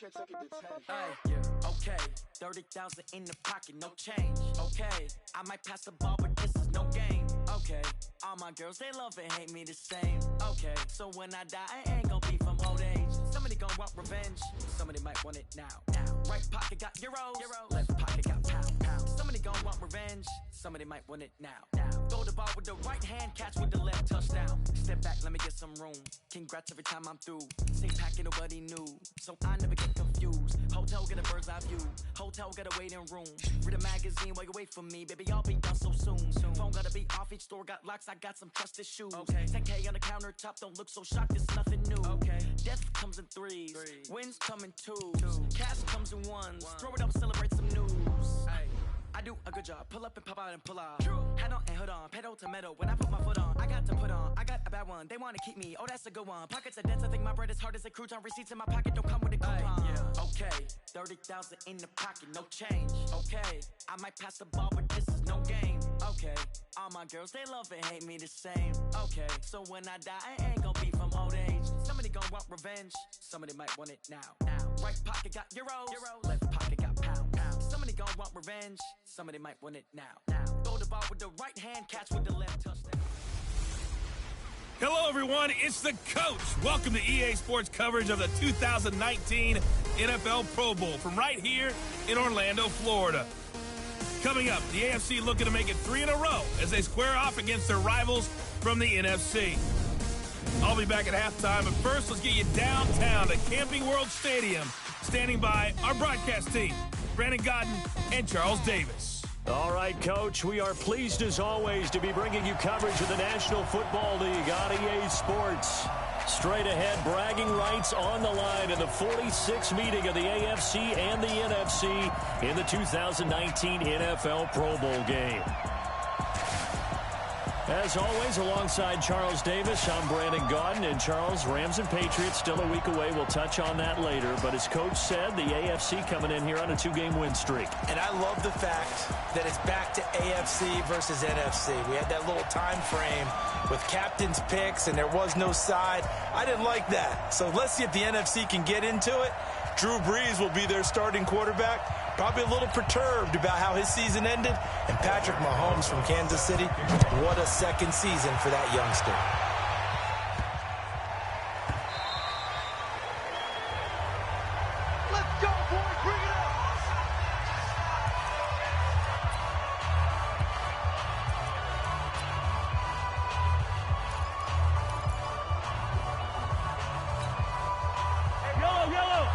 Okay, 30,000 in the pocket, no change. Okay, I might pass the ball, but this is no game. Okay, all my girls, they love and hate me the same. Okay, so when I die, I ain't gonna be from old age. Somebody gonna want revenge, somebody might want it now. Right pocket got euros, left pocket got pounds. Somebody gonna want revenge, somebody might want it now. Throw the ball with the right hand, catch with the left, touchdown. Step back, let me get some room. Congrats every time I'm through. Stay packing, nobody knew, so I never get confused. Hotel get a bird's eye view, hotel get a waiting room. Read a magazine while you wait for me, baby, I'll be done so soon. Phone gotta be off, each store got locks, I got some trusted shoes. 10K on the countertop, don't look so shocked, it's nothing new. Death comes in threes, wins come in twos, cash comes in ones. Throw it up, celebrate some news. I do a good job, pull up and pop out and pull out. Hat on and hood on, pedal to metal. When I put my foot on, I got to put on. I got a bad one, they wanna keep me, oh that's a good one. Pockets are dense, I think my bread is hard as a crouton. Receipts in my pocket don't come with a coupon. Okay, 30,000 in the pocket, no change. Okay, I might pass the ball, but this is no game. Okay, all my girls, they love and hate me the same. Okay, so when I die, I ain't gonna be from old age. Somebody gonna want revenge, somebody might want it now. Right pocket got euros, left pocket got pounds. Somebody gonna want revenge, somebody might want it now. Throw the ball with the right hand, catch with the left, touchdown. Hello, everyone. It's the coach. Welcome to EA Sports coverage of the 2019 NFL Pro Bowl from right here in Orlando, Florida. Coming up, the AFC looking to make it 3 in a row as they square off against their rivals from the NFC. I'll be back at halftime, but first, let's get you downtown to Camping World Stadium. Standing by our broadcast team, Brandon Godden and Charles Davis. All right, Coach, we are pleased as always to be bringing you coverage of the National Football League on EA Sports. Straight ahead, bragging rights on the line in the 46th meeting of the AFC and the NFC in the 2019 NFL Pro Bowl game. As always, alongside Charles Davis, I'm Brandon Gaudin. And Charles, Rams and Patriots still a week away. We'll touch on that later. But as Coach said, the AFC coming in here on a 2-game win streak. And I love the fact that it's back to AFC versus NFC. We had that little time frame with captain's picks, and there was no side. I didn't like that. So let's see if the NFC can get into it. Drew Brees will be their starting quarterback. Probably a little perturbed about how his season ended. And Patrick Mahomes from Kansas City, what a second season for that youngster. Let's go, boys. Bring it up. Yellow.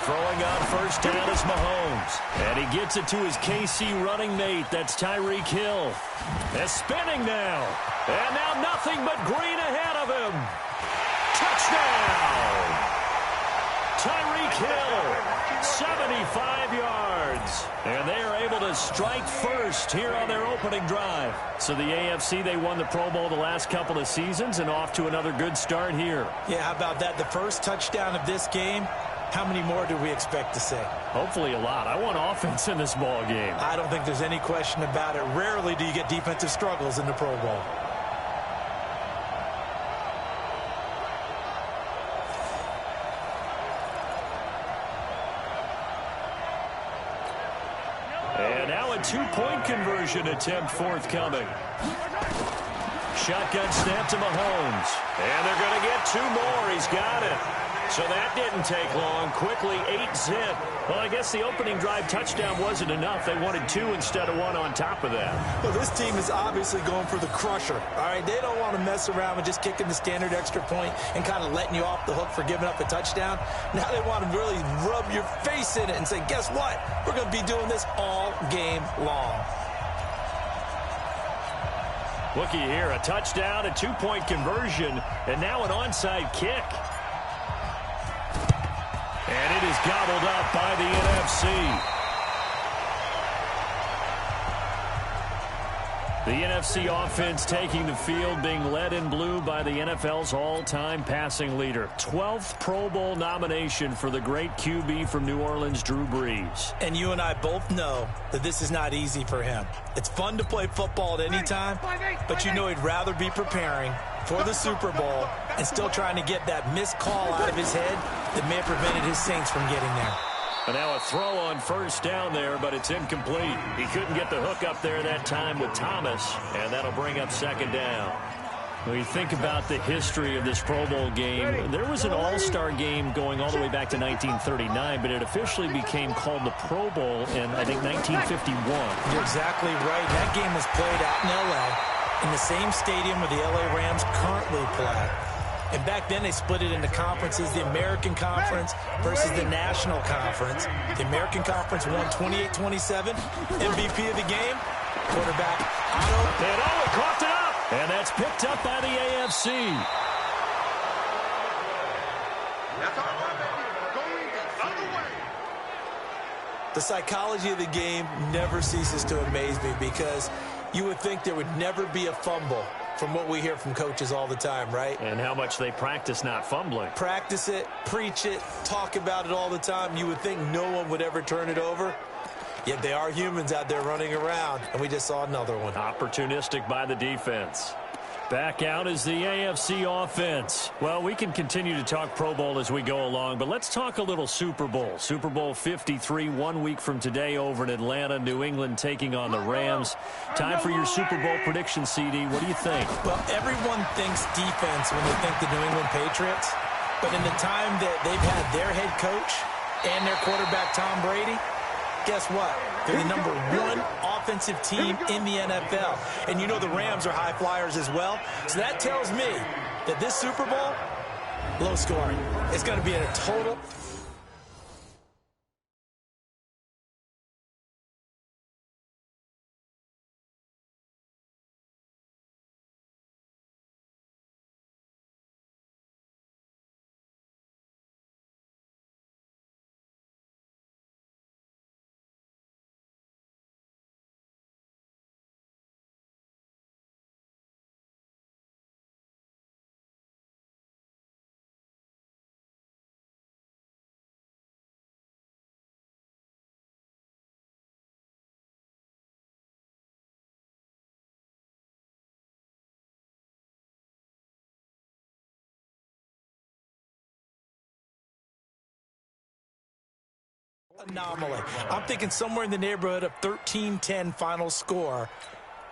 Throwing on first down is Mahomes. And he gets it to his KC running mate. That's Tyreek Hill. They're spinning now. And now nothing but green ahead of him. Touchdown! Tyreek Hill, 75 yards. And they are able to strike first here on their opening drive. So the AFC, they won the Pro Bowl the last couple of seasons and off to another good start here. Yeah, how about that? The first touchdown of this game. How many more do we expect to see? Hopefully a lot. I want offense in this ball game. I don't think there's any question about it. Rarely do you get defensive struggles in the Pro Bowl. And now a two-point conversion attempt forthcoming. Shotgun snap to Mahomes. And they're going to get 2 more. He's got it. So that didn't take long. Quickly 8-zip. Well, I guess the opening drive touchdown wasn't enough. They wanted 2 instead of 1 on top of that. Well, this team is obviously going for the crusher. All right, they don't want to mess around with just kicking the standard extra point and kind of letting you off the hook for giving up a touchdown. Now they want to really rub your face in it and say, guess what? We're going to be doing this all game long. Looky here, a touchdown, a 2-point conversion, and now an onside kick. And it is gobbled up by the NFC. The NFC offense taking the field, being led in blue by the NFL's all-time passing leader. 12th Pro Bowl nomination for the great QB from New Orleans, Drew Brees. And you and I both know that this is not easy for him. It's fun to play football at any time, but you know he'd rather be preparing for the Super Bowl and still trying to get that missed call out of his head that may have prevented his Saints from getting there. And now a throw on first down there, but it's incomplete. He couldn't get the hook up there that time with Thomas, and that'll bring up second down. When you think about the history of this Pro Bowl game, there was an all-star game going all the way back to 1939, but it officially became called the Pro Bowl in, I think, 1951. You're exactly right. That game was played out in L.A. in the same stadium where the L.A. Rams currently play. And back then they split it into conferences, the American Conference versus the National Conference. The American Conference won 28-27. MVP of the game, quarterback Otto. And he caught it up. And that's picked up by the AFC. That's all right, baby. Going the other way. The psychology of the game never ceases to amaze me because you would think there would never be a fumble from what we hear from coaches all the time, right? And how much they practice not fumbling. Practice it, preach it, talk about it all the time. You would think no one would ever turn it over. Yet they are humans out there running around, and we just saw another one. Opportunistic by the defense. Back out is the AFC offense. Well, we can continue to talk Pro Bowl as we go along, but let's talk a little Super Bowl. Super Bowl 53, 1 week from today over in Atlanta, New England taking on the Rams. Time for your Super Bowl prediction, CD. What do you think? Well, everyone thinks defense when they think the New England Patriots, but in the time that they've had their head coach and their quarterback Tom Brady, guess what? They're the #1 offensive team in the NFL. And you know the Rams are high flyers as well. So that tells me that this Super Bowl, low scoring. It's going to be a total. Anomaly. I'm thinking somewhere in the neighborhood of 13-10 final score,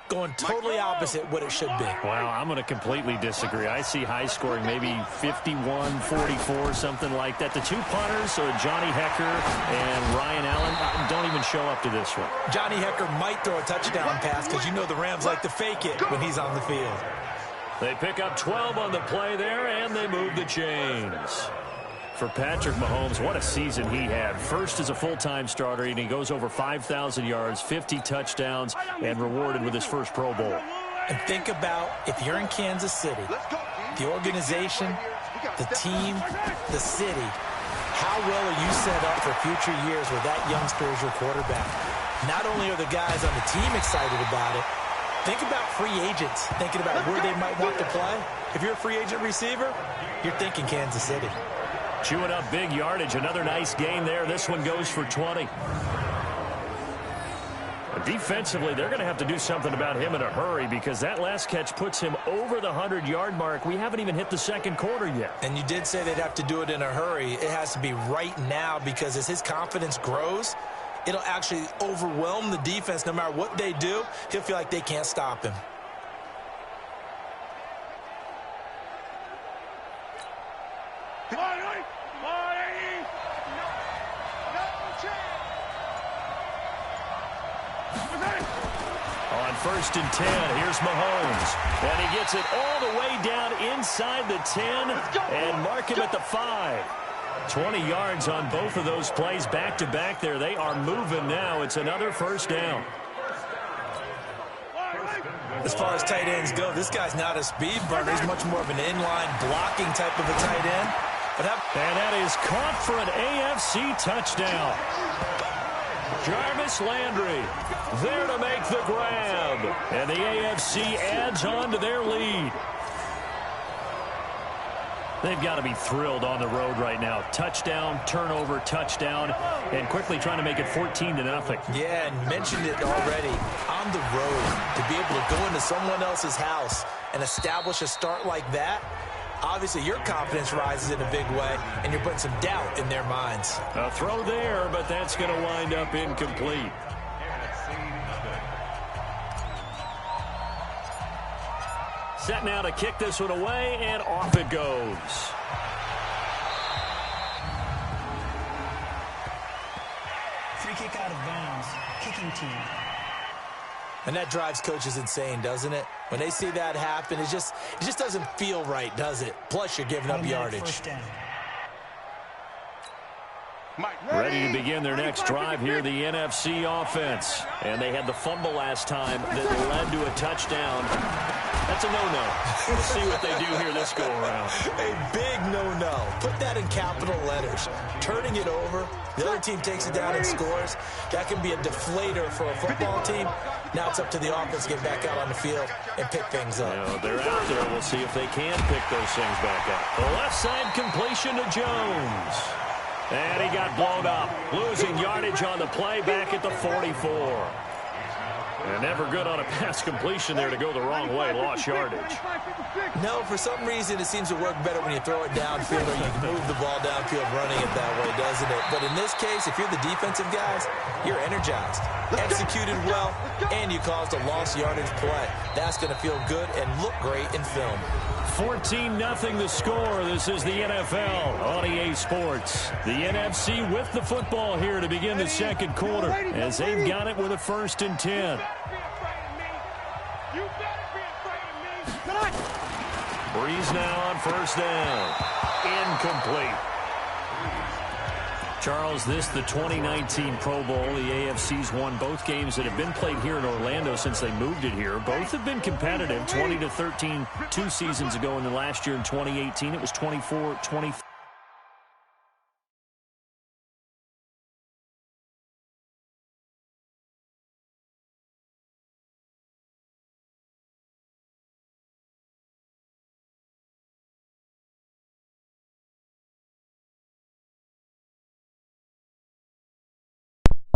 going totally opposite what it should be. Well, I'm going to completely disagree. I see high scoring, maybe 51-44, something like that. The two punters, so Johnny Hecker and Ryan Allen, don't even show up to this one. Johnny Hecker might throw a touchdown pass because you know the Rams like to fake it when he's on the field. They pick up 12 on the play there, and they move the chains. For Patrick Mahomes, what a season he had. First as a full-time starter, and he goes over 5,000 yards, 50 touchdowns, and rewarded with his first Pro Bowl. And think about if you're in Kansas City, the organization, the team, the city, how well are you set up for future years with that youngster as your quarterback? Not only are the guys on the team excited about it, think about free agents, thinking about where they might want to play. If you're a free agent receiver, you're thinking Kansas City. Chewing up big yardage. Another nice gain there. This one goes for 20. Defensively, they're going to have to do something about him in a hurry because that last catch puts him over the 100-yard mark. We haven't even hit the second quarter yet. And you did say they'd have to do it in a hurry. It has to be right now because as his confidence grows, it'll actually overwhelm the defense. No matter what they do, he'll feel like they can't stop him. On 1st and 10, here's Mahomes. And he gets it all the way down inside the 10 and mark him at the 5. 20 yards on both of those plays back-to-back there. They are moving now. It's another first down. As far as tight ends go, this guy's not a speed burner. He's much more of an inline blocking type of a tight end. And that is caught for an AFC touchdown. Jarvis Landry there to make the grab. And the AFC adds on to their lead. They've got to be thrilled on the road right now. Touchdown, turnover, touchdown, and quickly trying to make it 14-0. Yeah, and mentioned it already. On the road, to be able to go into someone else's house and establish a start like that, obviously your confidence rises in a big way, and you're putting some doubt in their minds. A throw there, but that's going to wind up incomplete. Set now to kick this one away, and off it goes. Free kick out of bounds. Kicking team. And that drives coaches insane, doesn't it? When they see that happen, it just doesn't feel right, does it? Plus, you're giving up yardage. Ready to begin their next drive here, the NFC offense. And they had the fumble last time that led to a touchdown. That's a no-no. We'll see what they do here this go-around. A big no-no. Put that in capital letters. Turning it over, the other team takes it down and scores. That can be a deflator for a football team. Now it's up to the offense to get back out on the field and pick things up. You know, they're out there. We'll see if they can pick those things back up. The left side completion to Jones. And he got blown up. Losing yardage on the play back at the 44. And never good on a pass completion there to go the wrong way. Lost yardage. No, for some reason it seems to work better when you throw it downfield or you can move the ball downfield running it that way, doesn't it? But in this case, if you're the defensive guys, you're energized, executed well, and you caused a lost yardage play. That's going to feel good and look great in film. 14-0 the score. This is the NFL on EA Sports. The NFC with the football here to begin the second quarter as they've got it with a 1st and 10. Breeze now on 1st down. Incomplete. Charles, this the 2019 Pro Bowl. The AFC's won both games that have been played here in Orlando since they moved it here. Both have been competitive, 20-13 2 seasons ago, and then last year in 2018 it was 24-23.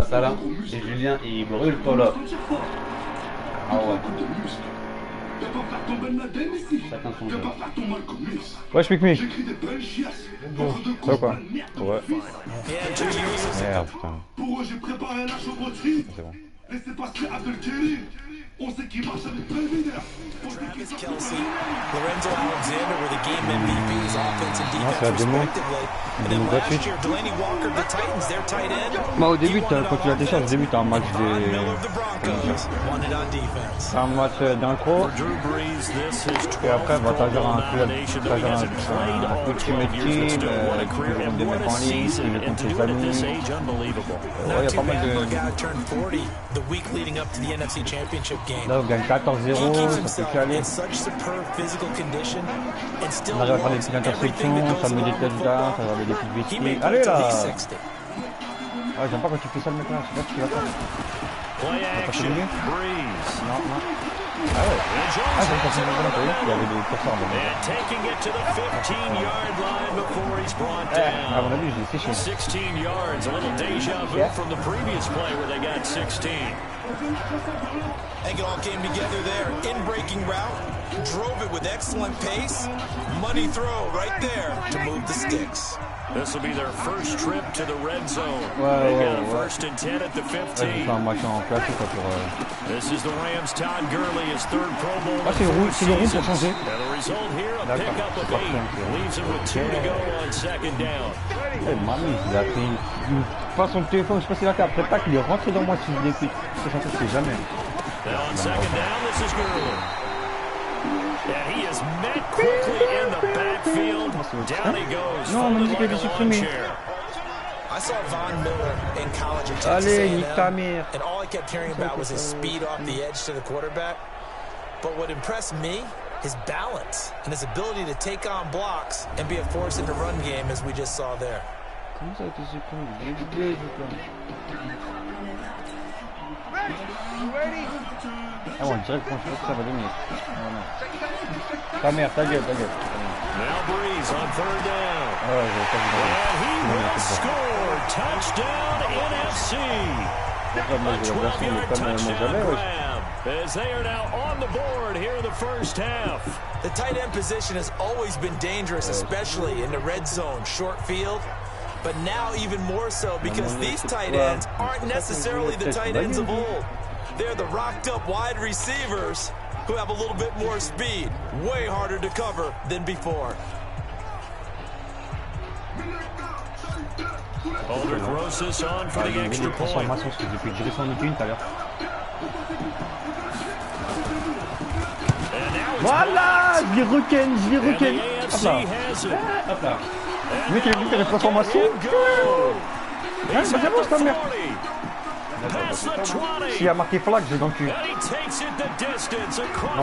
Ça là, et Julien il brûle Polo. Ah ouais. Chacun son jeu. Ouais, je pique me. Ça quoi? Ouais. Merde, putain. Pour eux, j'ai préparé la chevauterie. C'est bon. Laissez passer Abdelkrim. On sait qu'il marche avec Belvidere. Travis Kelce, Lorenzo Alexander were the game MVPs, offense and defense respectively. And then last year, Delaney Walker, the Titans, their tight end. Au début, quand tu la télécharges, au début, t'as un match Von Miller of the Broncos, wanted on defense. t'as un match d'intro, et après, bah, t'as genre un club, t'as genre un ultimate team, qui veut des mecs en ligne, qui veut contre ses amis. Ouais, y a pas mal de... Là, on gagne 14-0, ça fait caler. On arrive à faire des petites interceptions, ça met des touchdowns, ça met des petites victoires. Allez là! Ah, j'aime pas quand tu fais ça le mec là, je sais pas ce qu'il va faire. T'as pas fait le mieux? Non, non. Ah ouais. Ah, j'ai pas fait le mieux, t'as vu? Il y avait des pourcents en même temps. À mon avis, j'ai séché. 16 yards, a little deja vu from the previous play where they got 16. I think it all came together there. In-breaking route, drove it with excellent pace. Money throw right there to move the sticks. This will be their first trip to the red zone. Ouais, They got a 1st and 10 at the 15. Ouais, c'est un match en classique pour... This is the Rams' Todd Gurley, his 3rd Pro Bowl. Ah, c'est le roux pour changer. And the result here, a pickup of 8. Leaves him with 2 to go on 2nd down. Eh, mamie, il a fait une façon de téléphone, je sais pas s'il a fait après pas qu'il est rentré dans moi si je l'écoute. C'est jamais. Now on 2nd down, this is Gurley. And he is met quickly in the backfield. Down he goes. Non, on m'a dit qu'il avait supprimé. I saw Von Miller in college at Texas Allez, nique ta A&M, mère. and all I kept hearing about was his speed off the edge to the quarterback. But what impressed me, his balance and his ability to take on blocks and be a force in the run game, as we just saw there. Comment ça a été supprimé? Ah bon, direct, je pense que ça va donner. Voilà. Ta mère, ta gueule, ta gueule. Now Breeze on third down. Ah ouais, j'ai pas vu. And he will score. Touchdown NFC. A 12-yard touchdown grab as they are now on the board here in the first half. The tight end position has always been dangerous, especially in the red zone, short field. But now even more so because these tight ends aren't necessarily the tight ends of old. They're the rocked-up wide receivers who have a little bit more speed. Way harder to cover than before. Aldrich Rosas on for the extra point. Voilà, je l'ai reken. Hop là. Hop là. Le mec il a vu faire une transformation. Ah, c'est bon, c'est ta mère. S'il a marqué flag, j'ai dans le cul. Non,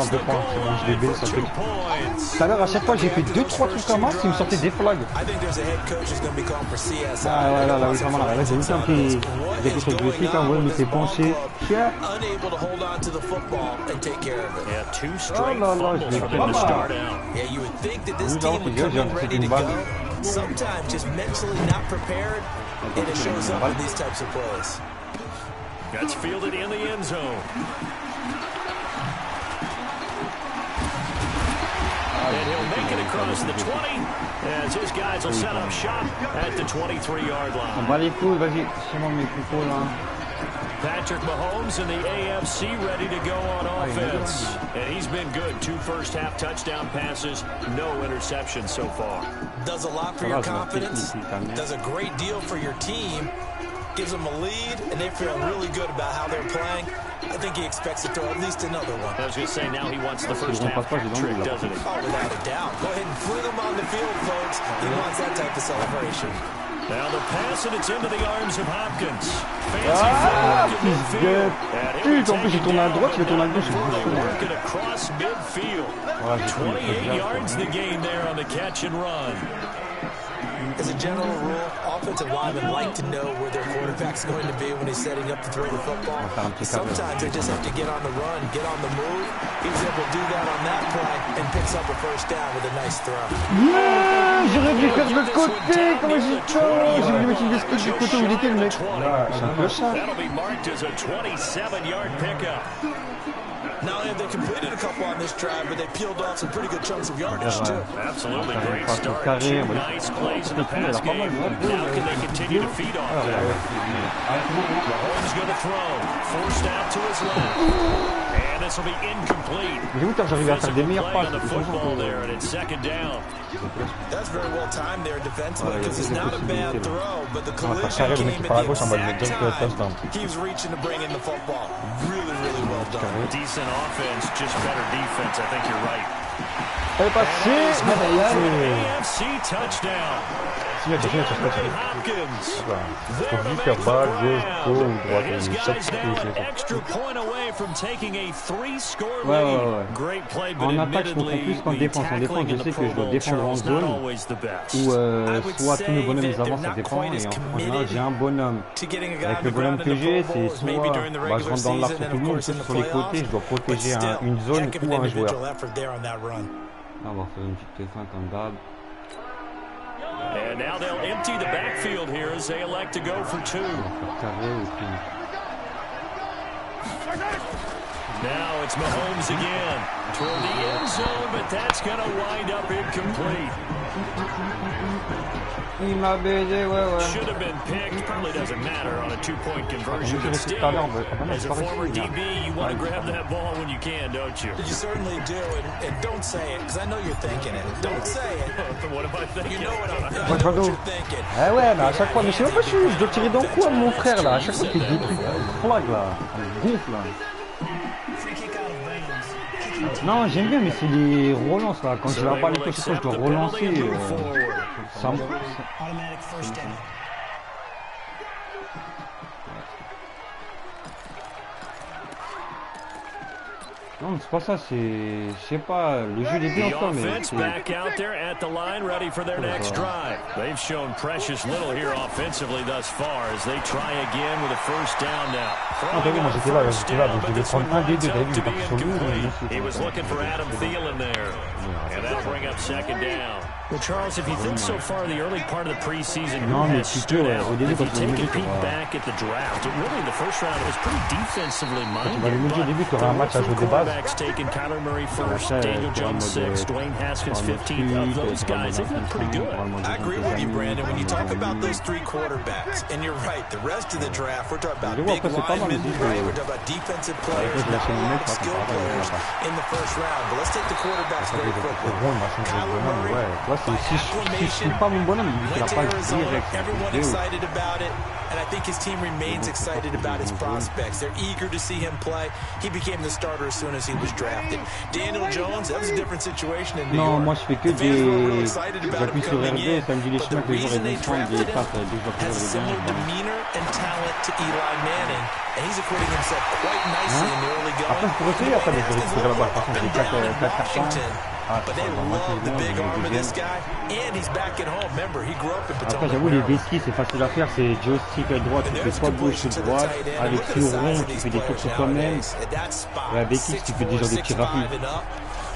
2 points, c'est bon, je l'ai baissé sur le truc. Tout à l'heure, à chaque fois, j'ai fait 2-3 trucs comme ça, il me sortait des flags. Ah ouais, là, oui, vraiment, là, j'ai vu un petit... J'ai quelque chose de truc, hein, ouais, mais c'est penché. Tiens. Oh là là, je l'ai fait mal. Nous avons fait j'ai fait une balle. Sometimes just mentally not prepared, and it shows up in these types of plays. Gets fielded in the end zone. And he'll make it across the 20 as his guys will set up shop at the 23-yard line. On va les couilles, vas-y, c'est moi mes coups là. Patrick Mahomes in the AFC ready to go on offense. And he's been good. 2 first-half touchdown passes, no interceptions so far. Does a lot for your confidence, does a great deal for your team, gives them a lead, and they feel really good about how they're playing. I think he expects to throw at least another one. I was going to say, now he wants the first-half trick, doesn't he? Oh, without a doubt. Go ahead and fling him on the field, folks. He wants that type of celebration. Now the pass, and it's into the arms of Hopkins. Ah, fils de pute, en plus il tourne à droite, il tourne à gauche. Working across midfield. 28 yards the gain there on the catch and run. As a general rule, offensive linemen like to know where their quarterback's going to be when he's setting up to throw the football. Sometimes they just have to get on the run, get on the move. He was able to do that on that play and picks up a first down with a nice throw. Yeah, j'aurais dû faire de l'autre côté, comment j'ai fait? J'ai voulu mettre une biscuit du côté où il était le mec. C'est un peu ça. That'll be marked as a 27-yard pickup. Not only have they completed a couple on this drive, but they peeled off some pretty good chunks of yardage, too. Absolutely great start. 2 nice plays in the pass game. Now can they continue to feed off that? Mahomes going to throw. Forced out to his left. And this will be incomplete. J'arrive à faire des meilleures passes. The football there, and it's second down. That's very well timed there defensively because it's not a bad throw, but the collision came at the exact time. He was reaching to bring in the football. Really, really well done. Decent offense, just better defense. I think you're right. AFC touchdown. Hopkins. His guys now an extra point away from taking a 3-score lead. Great play, but admittedly, the tackling in the Pro Bowl is not always the best. Ou soit tous mes bonhommes ils avancent, ça dépend. Et en général, j'ai un bonhomme. Avec le bonhomme que j'ai, c'est soit je rentre dans l'arc sur tout le monde, soit sur les côtés, je dois protéger une zone ou un joueur. On va faire une petite fin comme d'hab. And now they'll empty the backfield here as they elect to go for 2. Now it's Mahomes again toward the end zone, but that's going to wind up incomplete. Should have been picked. Probably doesn't matter on a 2-point conversion, but still, as a former DB, you want to grab that ball when you can, don't you? You certainly do, and don't say it, because I know you're thinking it. Don't say it. What am I thinking? You know what I'm thinking. What you're thinking. Ah ouais, mais à chaque fois, mais je sais même pas si je dois tirer dans quoi, mon frère, là. À chaque fois, c'est des trucs flag, là. Elle gonfle, là. Non, j'aime bien, mais c'est les relances, là. Quand je vais pas les touches, je dois relancer. Ça me... Non, c'est pas ça, c'est... Je sais pas, le jeu est bien ça, mais... Offense back out there at the line, ready for their next drive. They've shown precious little here offensively thus far as they try again with a first down now. Ah, t'as vu, moi j'étais là, donc je devais prendre un des deux, t'as vu, il est parti sur lui. He was looking for Adam Thielen there. And that'll bring up second down. Well, Charles, if you think so far the early part of the preseason has stood out, if you take a peek back at the draft, really in the first round it was pretty defensively minded. But the quarterbacks taken Kyler Murray first, Daniel Jones 6, Dwayne Haskins 15th. Of those guys, they've looked pretty good. I agree with you, Brandon. When you talk about those three quarterbacks, and you're right, the rest of the draft, we're talking about big linemen, right? We're talking about defensive players, not a lot of skill players in the first round. But let's take the quarterbacks very quickly. Kyler Murray. Everyone excited about it, and I think his team remains excited about his prospects. They're eager to see him play. He became the starter as soon as he was drafted. Daniel Jones, that was a different situation in New York. Moi je fais que des... J'appuie sur R2, ça me dit les chemins que les joueurs ils vont prendre des passes, des joueurs has a similar demeanor and talent to Eli Manning, and he's acquitting himself quite nicely in the early going. Après je pourrais essayer, après je vais récupérer la balle, par contre j'ai 4 cartons. But they love the big arm of this guy, and he's back at home. Remember, he grew up in Potomac. Après, j'avoue, les besties, c'est facile à faire. C'est joystick à droite, tu fais soit gauche ou droite. Avec le rond, tu fais des tours sur toi-même. Et avec X, tu fais déjà des tirs rapides.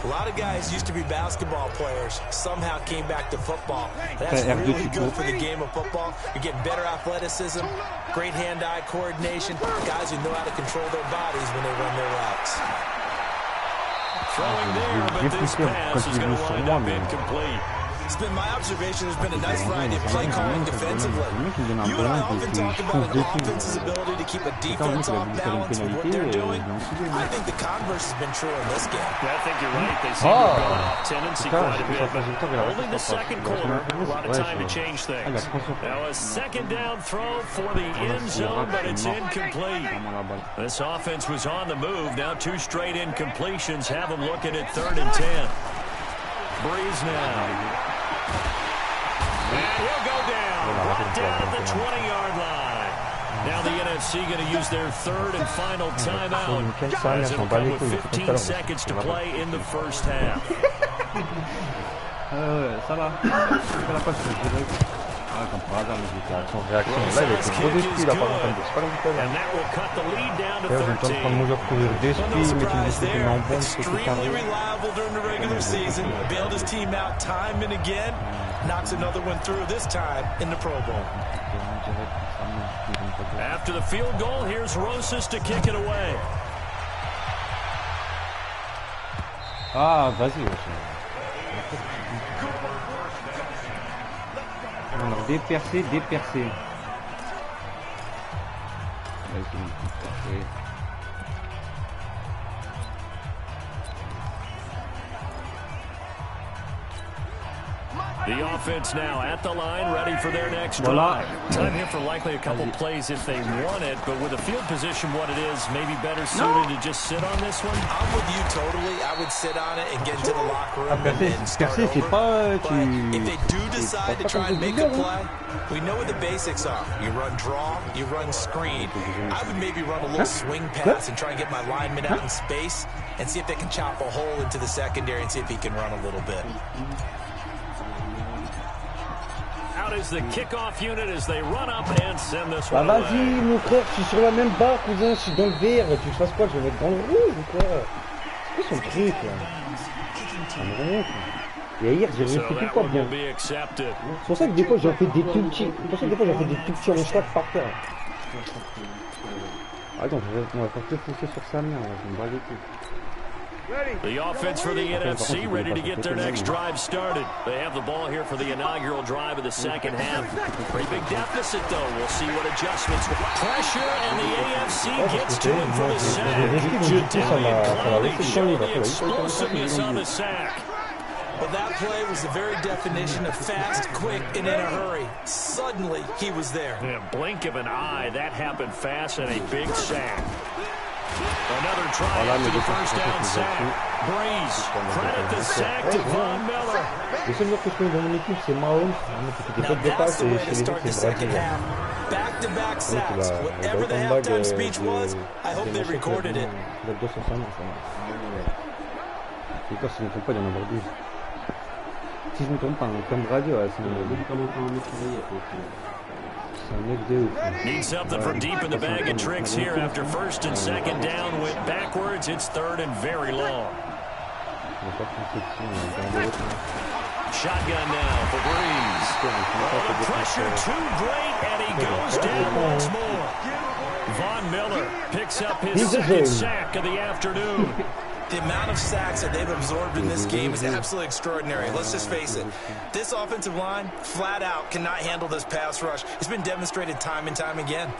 A lot of guys used to be basketball players, somehow came back to football. That's really good for the game of football. You're getting better athleticism, great hand-eye coordination, guys who know how to control their bodies when they run their routes. Throwing there, but this pass is going to wind up incomplete. It's been my observation there's been a nice variety of play calling defensively. You and I often talk about an offense's ability to keep a defense off balance with what they're doing. I think the converse has been true in this game. I think you're right. They seem to have gone off tendency quite a bit, but only the second quarter, a lot of time to change things. Now a second down throw for the end zone, but it's incomplete. This offense was on the move. Now 2 straight incompletions have them looking at 3rd and 10. Breeze now. And he'll go down, brought down at the 20-yard line. Now the NFC going to use their 3rd and final timeout as it'll come with 15 seconds to play in the first half. Ça va. C'est la passe directe. Ah, comme par hasard, mais j'étais à son réaction. Là, il a été trop dessus, là, par contre. C'est pas comme tout à l'heure. D'ailleurs, j'ai le temps de prendre mon job courir dessus, mettre une discipline en bombe, c'est tout carré. Knocks another one through, this time in the Pro Bowl. After the field goal, here's Rosas to kick it away. Ah, vas-y, alors, dépercer. The offense now at the line, ready for their next drive. Time here for likely a couple plays if they want it, but with the field position what it is, maybe better suited to just sit on this one? I'm with you totally. I would sit on it and get into the locker room and start over. But if they do decide to try and make a play, we know what the basics are. You run draw, you run screen. I would maybe run a little swing pass and try and get my lineman out in space and see if they can chop a hole into the secondary and see if he can run a little bit. Out is the kickoff unit as they run up and send this one away. Vas-y, mon frère, je suis sur la même barre, cousin, je suis dans le vert. Tu fasses quoi? Je vais mettre dans le rouge ou quoi? C'est quoi son truc, là? Ça me remonte. Et hier, j'ai réussi tout le temps bien. C'est pour ça que des fois, j'en fais des tout petits. C'est pour ça que des fois, j'en fais des tout petits en stack par terre. Attends, on va faire que pousser sur sa mère, je me bats les couilles. The offense for the NFC ready to get their next drive started. They have the ball here for the inaugural drive of the second half. Pretty big deficit, though. We'll see what adjustments. Pressure, and the AFC gets to him for the sack. Showing the explosiveness on the sack. Well, that play was the very definition of fast, quick, and in a hurry. Suddenly, he was there. In a blink of an eye, that happened fast and a big sack. Another try after the first down sack. Breeze, credit the sack to Von Miller. Le seul joueur que je connais dans mon équipe, c'est Mahomes. Qui fait des fautes de passe et chez les autres, c'est Bradley. Back-to-back sacks. Whatever the halftime speech was, I hope they recorded it. Si je me trompe pas, comme radio, Need something for deep in the bag of tricks here after first and second down went backwards. It's third and very long. Shotgun now for Breeze. Oh, the pressure too great, and he goes down once more. Von Miller picks up his second sack of the afternoon. The amount of sacks that they've absorbed in this game is absolutely extraordinary. Let's just face it. This offensive line, flat out, cannot handle this pass rush. It's been demonstrated time and time again.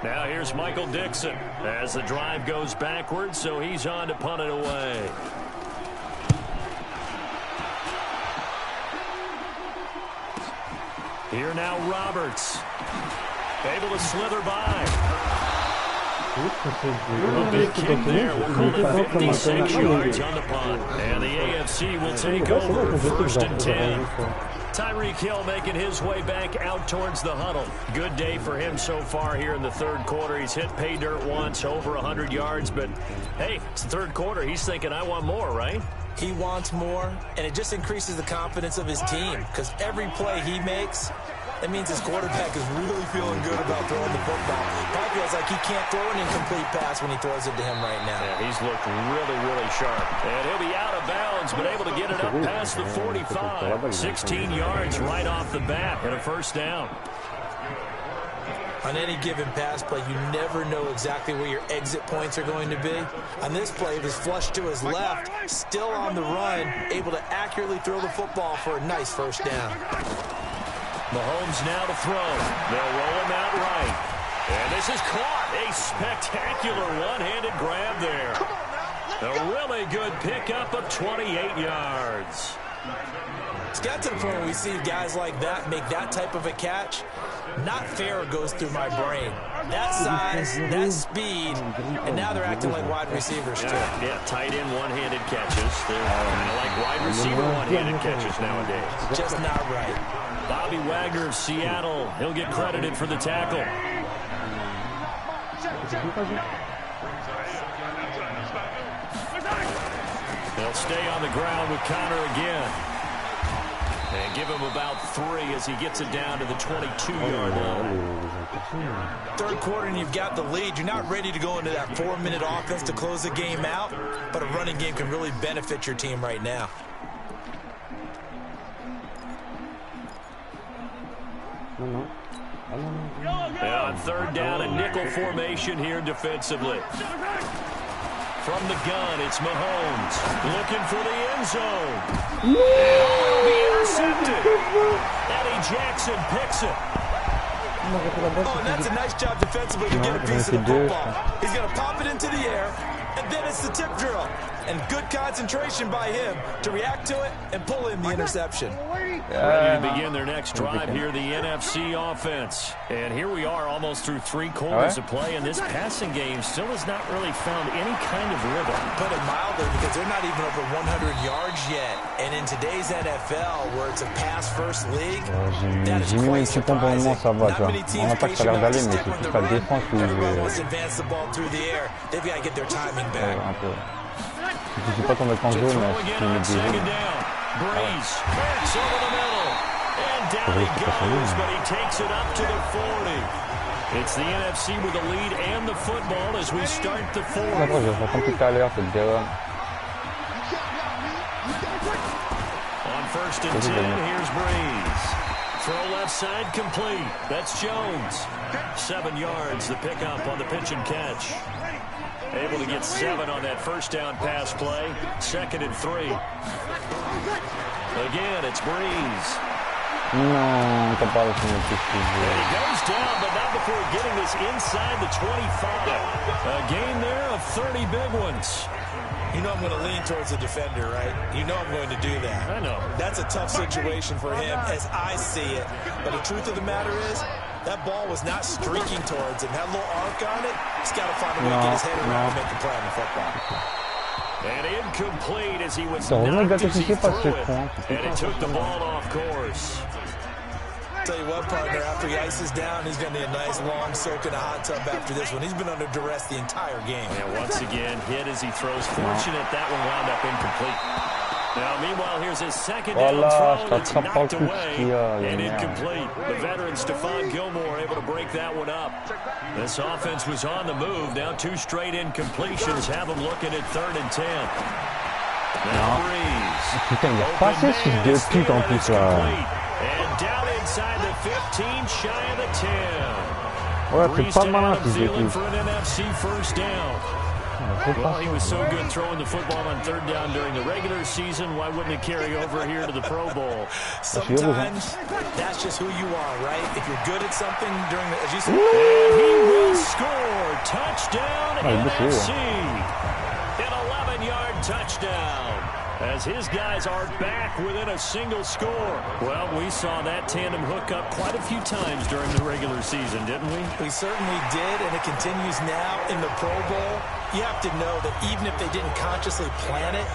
Now here's Michael Dixon as the drive goes backwards, so he's on to punt it away. Here now Roberts. Able to slither by. A big kick there. We'll call it 56 yards on the punt. And the AFC will take over first and 10. Tyreek Hill making his way back out towards the huddle. Good day for him so far here in the third quarter. He's hit pay dirt once, over 100 yards. But, hey, it's the third quarter. He's thinking, I want more, right? He wants more, and it just increases the confidence of his team because every play he makes, that means his quarterback is really feeling good about throwing the football. Probably feels like he can't throw an incomplete pass when he throws it to him right now. Yeah, he's looked really, really sharp. And he'll be out of bounds, but able to get it up past the 45. 16 yards right off the bat and a first down. On any given pass play, you never know exactly where your exit points are going to be. On this play, it was flushed to his left, still on the run, able to accurately throw the football for a nice first down. Mahomes now to throw. They'll roll him out right. And this is caught. A spectacular one-handed grab there. A really good pickup of 28 yards. It's got to the point where we see guys like that make that type of a catch. Not fair goes through my brain. That size, that speed, and now they're acting like wide receivers too. Yeah, tight end one-handed catches. They're kind of like wide receiver one-handed catches nowadays. Just not right. Bobby Wagner of Seattle, he'll get credited for the tackle. They'll stay on the ground with Connor again. And give him about 3 as he gets it down to the 22-yard line. Third quarter and you've got the lead. You're not ready to go into that 4-minute offense to close the game out, but a running game can really benefit your team right now. And on third down, a nickel formation here defensively. From the gun, it's Mahomes looking for the end zone. And it'll be intercepted. Eddie Jackson picks it. Oh, and that's a nice job defensively to get a piece of the football. He's going to pop it into the air, and then it's the tip drill. And good concentration by him to react to it and pull in the interception. Ready to begin their next drive here, the NFC offense. And here we are almost through 3 quarters of play, and this passing game still has not really found any kind of rhythm. Put it mildly, because they're not even over 100 yards yet. And in today's NFL, where it's a pass-first league, that is quite surprising. Not many teams patient enough to stick with the run. Everyone wants to advance the ball through the air. They've got to get their timing back. Je suis pas tombé en jaune, mais c'est une Breeze cracks over the middle. And down he goes, but he takes it up to the 40. It's the NFC with the lead and the football as we start the 4th. On first and 10, here's Breeze. Throw left side complete. That's Jones. 7 yards, the pickup on the pitch and catch. Able to get 7 on that first down pass play. 2nd and 3. Again, it's Breeze. Non, t'as pas And he goes down, but not before getting this inside the 25. A gain there of 30 big ones. You know I'm going to lean towards the defender, right? You know I'm going to do that. I know. That's a tough situation for him as I see it. But the truth of the matter is, that ball was not streaking towards him. That little arc on it, he's got to find a way to get his head around and make a play on the football. And incomplete as he was knocked as he threw it. And it took the ball off course. tell you what, partner, after he ices down, he's going to need a nice long soak in a hot tub after this one. He's been under duress the entire game. And once again, hit as he throws. Fortunate that one wound up incomplete. Now, meanwhile, here's his second down throw. It's knocked away and incomplete. The veteran Stephon Gilmore able to break that one up. This offense was on the move. Now 2 straight incompletions have them looking at 3rd and 10. Now Breeze. Putain, il a passé ce fils de pute en plus là. And down inside the 15, shy of the 10. Ouais, c'est pas malin fils de pute. For an NFC first down. Well, he was so good throwing the football on 3rd down during the regular season. Why wouldn't it carry over here to the Pro Bowl? Sometimes that's just who you are, right? If you're good at something during the, as you said, and he will score. Touchdown NFC. An 11-yard touchdown. As his guys are back within a single score. Well, we saw that tandem hook up quite a few times during the regular season, didn't we? We certainly did, and it continues now in the Pro Bowl. You have to know that even if they didn't consciously plan it,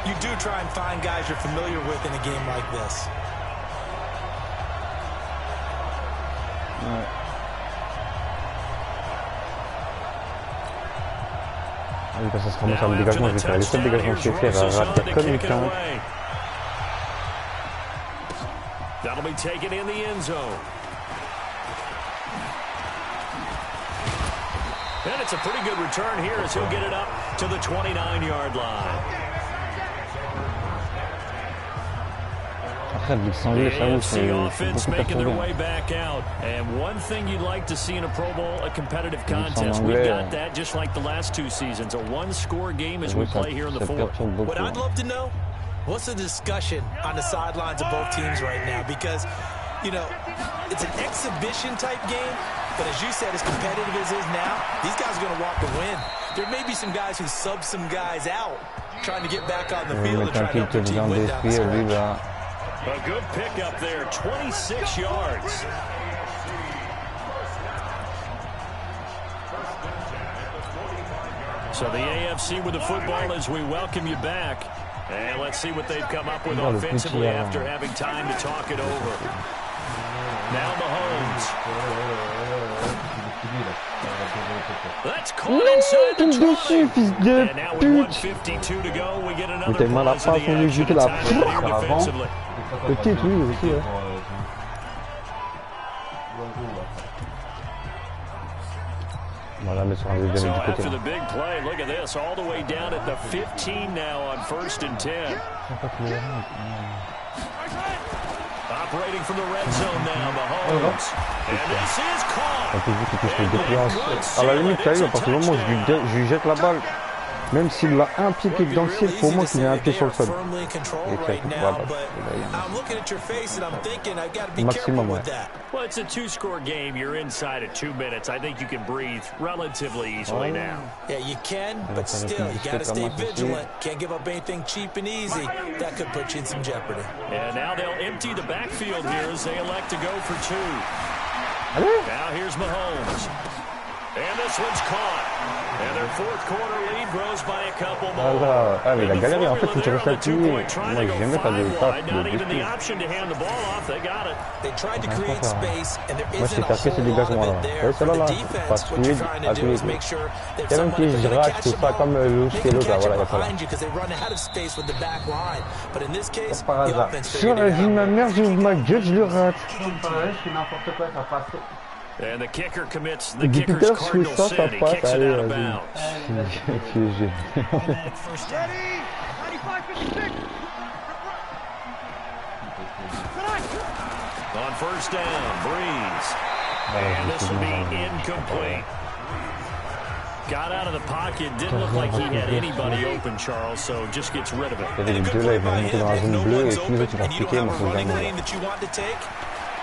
you do try and find guys you're familiar with in a game like this. Oui, parce que ça se ramasse à le dégagement, je vais faire les seuls dégagements que je vais faire, rater comme une quinte. That'll be taken in the end zone. And it's a pretty good return here as he'll get it up to the 29-yard line. AFC offense making their way back out. And one thing you'd like to see in a Pro Bowl, a competitive contest. We've got that just like the last 2 seasons. A one-score game as we play here in the 4th. What I'd love to know, what's the discussion on the sidelines of both teams right now? Because, you know, it's an exhibition-type game. But as you said, as competitive as it is now, these guys are going to walk the win. There may be some guys who sub some guys out, trying to get back on the field and trying to help their team win down the stretch. A good pickup there, 26 yards. So the AFC with the football as we welcome you back. And let's see what they've come up with offensively after having time to talk it over. Now Mahomes. That's caught inside the 20. And now with 1:52 to go, we get another pause in the action. Defensively. Petite, oui, aussi. Voilà, mais sur un deuxième du côté. After the big play, look at this, all the way down at the 15 now on 1st and 10. Operating from the red zone now, Mahomes. And this is caught. À la limite, à partir du moment où je lui jette la balle, même s'il a un pied qui est dans le ciel, pour moi qu'il ait un pied sur le sol. Maximum, ouais. Well, it's a 2-score game. You're inside at 2 minutes. I think you can breathe relatively easily now. Yeah, you can, but still, you got to stay vigilant. Can't give up anything cheap and easy. That could put you in some jeopardy. And now they'll empty the backfield here as they elect to go for 2. Now here's Mahomes. And this one's caught. And their 4th quarter lead grows by a couple more. Ah, mais il a galéré. En fait, il faut que tu restes là-dessus. Moi, j'aime bien faire des passes de the option to hand the ball off. They got it. They tried to create space, and there isn't a whole lot there for the defense. What you're trying to do is make sure that someone is going to catch the ball. They can catch it behind you because they run out of space with the back line. But in this case, the offense figured it out. Sur la vie de ma mère, j'ouvre ma gueule, je le rate. And the kicker commits the kicker's cardinal sin. He kicks it out of bounds. On 1st down, Breeze. And this will be incomplete. Got out of the pocket. Didn't look like he had anybody open, Charles, so just gets rid of it. Il y avait les deux là, ils vont monter dans la zone bleue et tous les autres ils vont piquer, mais faut jamais.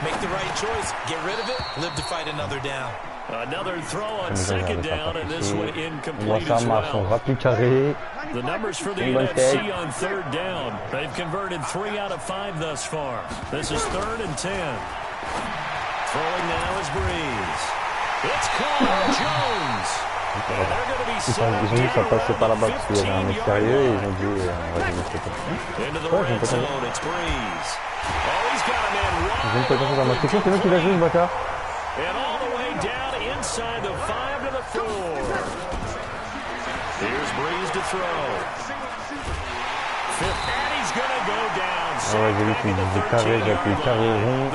Make the right choice. Get rid of it. Live to fight another down. Another throw on 2nd down, and this one incomplete as well. The numbers for the NFC on 3rd down. They've converted 3 out of 5 thus far. This is 3rd and 10. Throwing now is Breeze. It's caught. Jones. Ils ont dit que ça passait par là-bas parce qu'il y avait un mec sérieux et ils ont dit on va jouer cette fois. Ouais, j'ai une potentiel. J'ai une potentiel dans ma question, c'est nous qui l'a joué ce bâtard. Ah ouais, j'ai vu qu'il disait carré, j'ai appelé carré rond.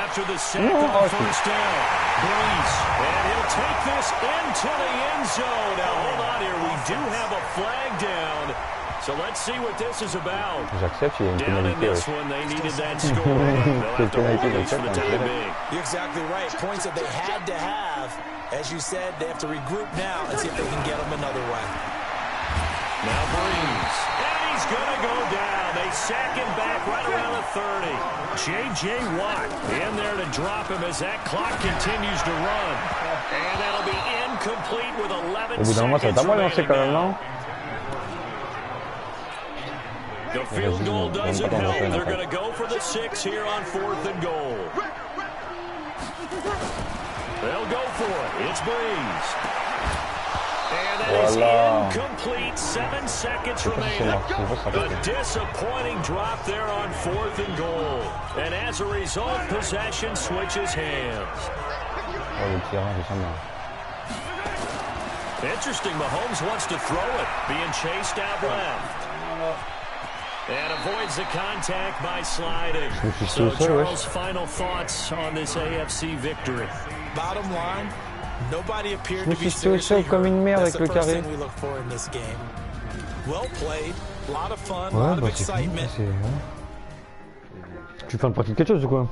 After the sack on the first down, Breeze, and he'll take this into the end zone. Now hold on here, we do have a flag down, so let's see what this is about. J'accepte, il y a une Down in pénalité. this one, they needed that score. They'll have to hold these for the time being. You're exactly right. Points that they had to have. As you said, they have to regroup now and see if they can get them another way. Now Breeze, and he's going to go down. They sack him back right around the 30. J.J. Watt in there to drop him as that clock continues to run. And that'll be incomplete with 11 seconds remaining. The field goal doesn't help. They're going to go for the 6 here on 4th and goal. They'll go for it. It's Breeze. And that is incomplete. 7 seconds remaining. A disappointing drop there on 4th and goal. And as a result, possession switches hands. Interesting, Mahomes wants to throw it. Being chased out left. And avoids the contact by sliding. So, Charles, final thoughts on this AFC victory? Bottom line, nobody appeared Je me to be suis sauvé seriously comme une hurt. merde That's avec the le first carré. thing we look for in this game. Well played, a lot of fun, a Ouais, lot of bah c'est fini. excitement. Tu fais une partie de quelque chose ou quoi?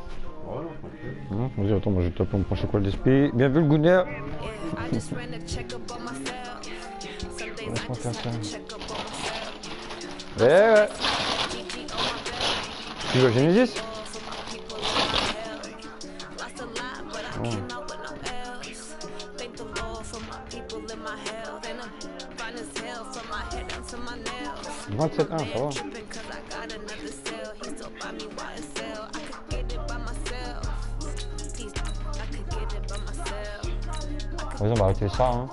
Non, vas-y, attends, moi je vais taper mon prochain quoi d'esprit. Bien vu le Gunner. Laisse-moi faire ça. Ouais. Tu veux Genesis? Oh. 27-1, ça va. Vas-y, on va arrêter ça, hein.